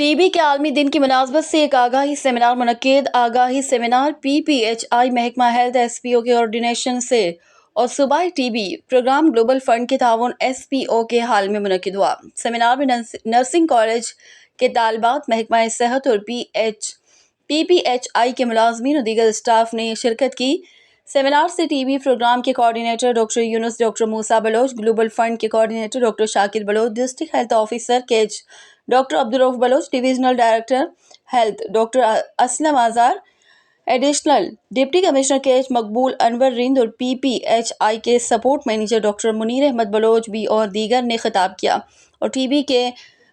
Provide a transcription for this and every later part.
T B کے عالمی دن کی مناسبت سے ایک آگاہی سیمینار منعقد۔ آگاہی سیمینار PPHI محکمہ ہیلتھ SPO کے کوآرڈینیشن سے اور صوبائی T B programme global fund کے تعاون SPO کے حال میں منعقد ہوا۔ سیمینار میں نرسنگ کالج کے طالبات، محکمہ صحت اور PPHI کے ملازمین اور دیگر اسٹاف نے شرکت کی۔ سیمینار سے ٹی بی پروگرام کے کوآرڈینیٹر ڈاکٹر یونس، ڈاکٹر موسیٰ بلوچ، گلوبل فنڈ کے کوآرڈینیٹر ڈاکٹر شاکر Baloch, district health officer catch doctor Abdul Rauf Baloch, divisional director health doctor Aslam آزار، ایڈیشنل ڈپٹی کمشنر کیچ مقبول انور رند اور PPHI کے support manager doctor Munir Ahmad Baloch بھی اور دیگر نے خطاب کیا اور ٹی بی کے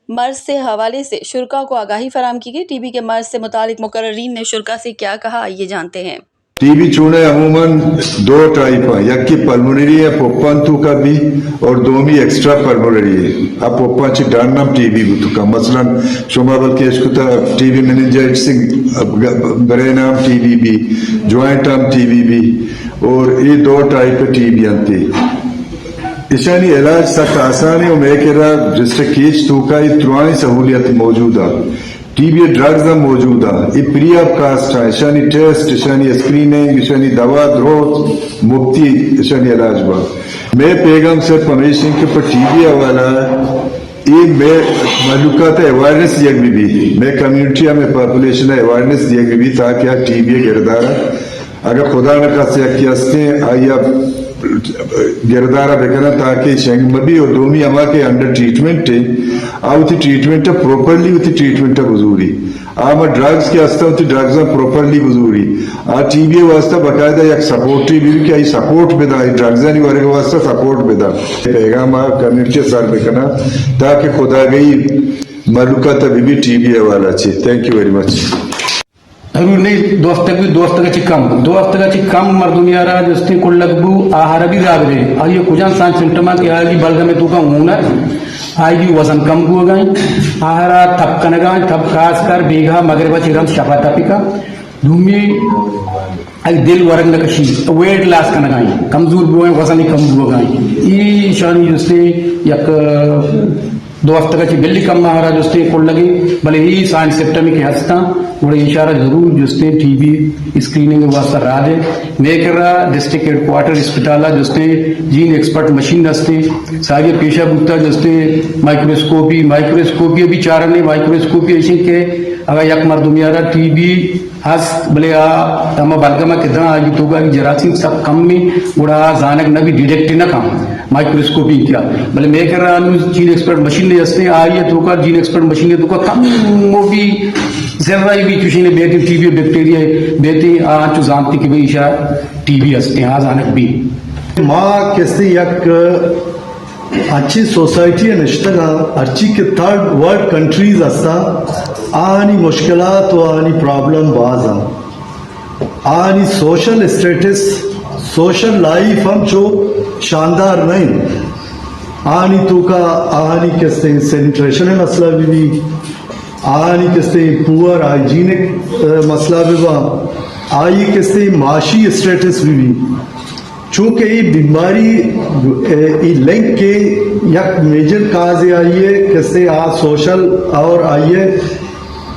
مرض سے حوالے سے شرکاء کو آگاہی فراہم کی گئی۔ ٹی بی کے مرض سے متعلق مقررین نے شرکاء سے کیا کہا، آئیے جانتے ہیں۔ ٹی بی چونے عموماً دو ٹائپ ہیں، یک کی پلمونری ہے پوپانتو کا بھی اور دومی ایکسٹرا پلمونری ہے۔ اب پوپانچی ڈاننام ٹی بی بتو کا مثلا شما بلکہ اس کو ٹی بی مننجائٹ سنگ برینام ٹی بی بھی جوائنٹام ٹی بی بھی اور یہ دو ٹائپ ٹی بی انتے اشانی علاج سخت آسانی اور میں کہہ رہا ڈسٹرکٹ کیچ تو کا یہ تروانی سہولیت موجود ہے۔ ٹی بی ڈرگز موجود ہے، یہ فری آف کاسٹ ہے، اشانی ٹیسٹ، اشانی اسکریننگ، اشانی دوا دروت مفتی اشانی علاج با۔ میں پیغام سے پمیشن کے پر ٹی بی حوالہ یہ میں معلومات اوائرنس دیکھ بھی میں کمیونٹی میں پاپولیشن اوائرنس دیکھ بھی تاکہ ٹی بی گردارہ اگر خدا نہ کہتے ہیں کہ ہستے آئیا گردارہ بکنا تاکہ شنگ مبی اور دومی اما کے انڈر ٹریٹمنٹ ہے آوتی ٹریٹمنٹ پروپرلی ہوتی ٹریٹمنٹ بزوری آما ڈرگز کے ہستا ہوتی ڈرگز پروپرلی بزوری ٹی بی واسطہ باقاعدہ یک سپورٹی بھی کہ سپورٹ بدا ڈرگزانی والے کے واسطہ سپورٹ بدا پیغام کمیونٹی سار بکنا تاکہ خدا گئی معلومات بھی ٹی بی حوالہ چھے۔ Thank you very much. ضرور نہیں دوست کا چکم مردمی آرہا جستے کو لگبو آہارا بھی رابرے آئیے کجان سان سمٹما کہ آئیے بلگا میں تو کا ہونر آئیے وزن کم گو گائیں آہارا تھپ کنگائیں تھپ خاص کر بیگا مغربہ چیرم شفا تپی کا دومی آئی دل ورنگ نکشی ویٹ لاس کنگائیں کمزور بوئیں وزن کم گو گائیں یہ شانی جستے یک دو ہفتہ کا چی بلی کم آرہا جستے کو لگے بلے ہی سائن سپٹمی کے ہستا بڑے اشارہ ضرور جستے ٹی بی اسکریننگ واسطہ را دے میں کر رہا ڈسٹرکٹ ہیڈ کوارٹر اسپتالہ جستے جین ایکسپرٹ مشین دستے ساگے پیشہ بکتا جستے مائکروسکوپی ابھی چارنے مائکروسکوپی ایسی کہ اگر یک مردمی آرہا ٹی بی ہس بلے تمہ بلگمہ کدھا آگی تو گا جراثیم سب کم میں بڑا زانک نبی ڈیٹیکٹ نہ کام مائکروسکوپی کیا بلے میں کر رہا جین ایکسپرٹ مشین نے جستے آئیے تو کا جین ایکسپرٹ مشین نے تو کا کم وہ بھی زیادہ بھی کسی نے بیٹی ٹی بی بیکٹیریا بیٹی آنچو زانتی کہ بھئی شاہ ٹی بی ہستے ہیں آزانک بھی ماں کسی یک اچھی سوسائٹی نشتگا اچھی کہ تھرڈ ورلڈ کنٹریز ہستا آنی مشکلات و آنی پرابلم بازا آنی سوشل اسٹیٹس سوشل لائف ہم چو شاندار نہیں آنی تو کا آنی کستے سینٹریشن مسئلہ بھی آنی کستے پور ہائیجینک مسئلہ بھی آئی کستے معاشی اسٹیٹس بھی چونکہ یہ بیماری لنک کے یک میجر کاز آئیے کستے سوشل اور آئیے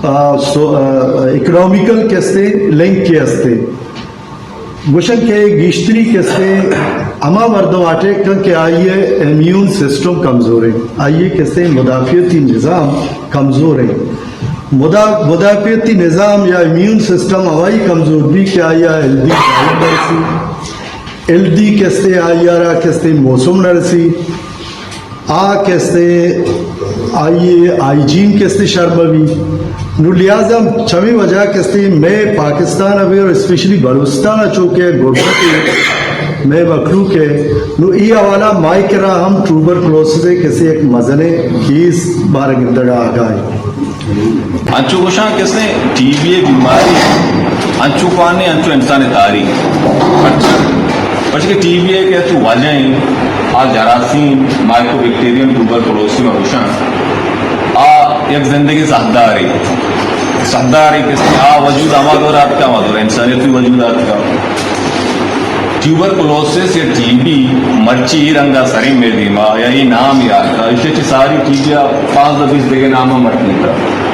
اکنامیکل کستے لنک کے ہستے گوشن کے گیشتری کستے اما وردو آٹے کہ آئیے امیون سسٹم کمزور ہے آئیے کستے مدافعتی نظام کمزور ہے مدافعتی نظام یا امیون سسٹم ہوائی کمزور بھی کہ آئیے ایل دی کستے آئیارا کستے موسم نرسی کستے آئیے آئیجین کستے شربوی نو لہذا چھویں وجہ کستے میں پاکستان ابھی اور اسپیشلی بلوچستان چونکہ گورنمنٹ میں مخلوق ہے نو ای حوالہ مائی کرا ہم ٹوبر کلوسس ہے کسی ایک مزنے کیس بارہ گندڑا آگائی انچو گوشاں کسنے ٹی بی بیماری انچو پانے انچو انسان تاریخ بچ کے ٹی بی کے تو وجہیں جراثیم مائکرو بیکٹیریم ٹوبرکلوسی میں گوشاں یک زندگی سہداری کس وجود آمادورات کا مدور انسانیتی وجودات کا ٹیوبرکلوسس یا ٹی بی مرچی رنگا سری میں دیما یا یہ نام یاد تھا اسے ساری ٹی بی 5-20 دیگے نامہ مرچی تھا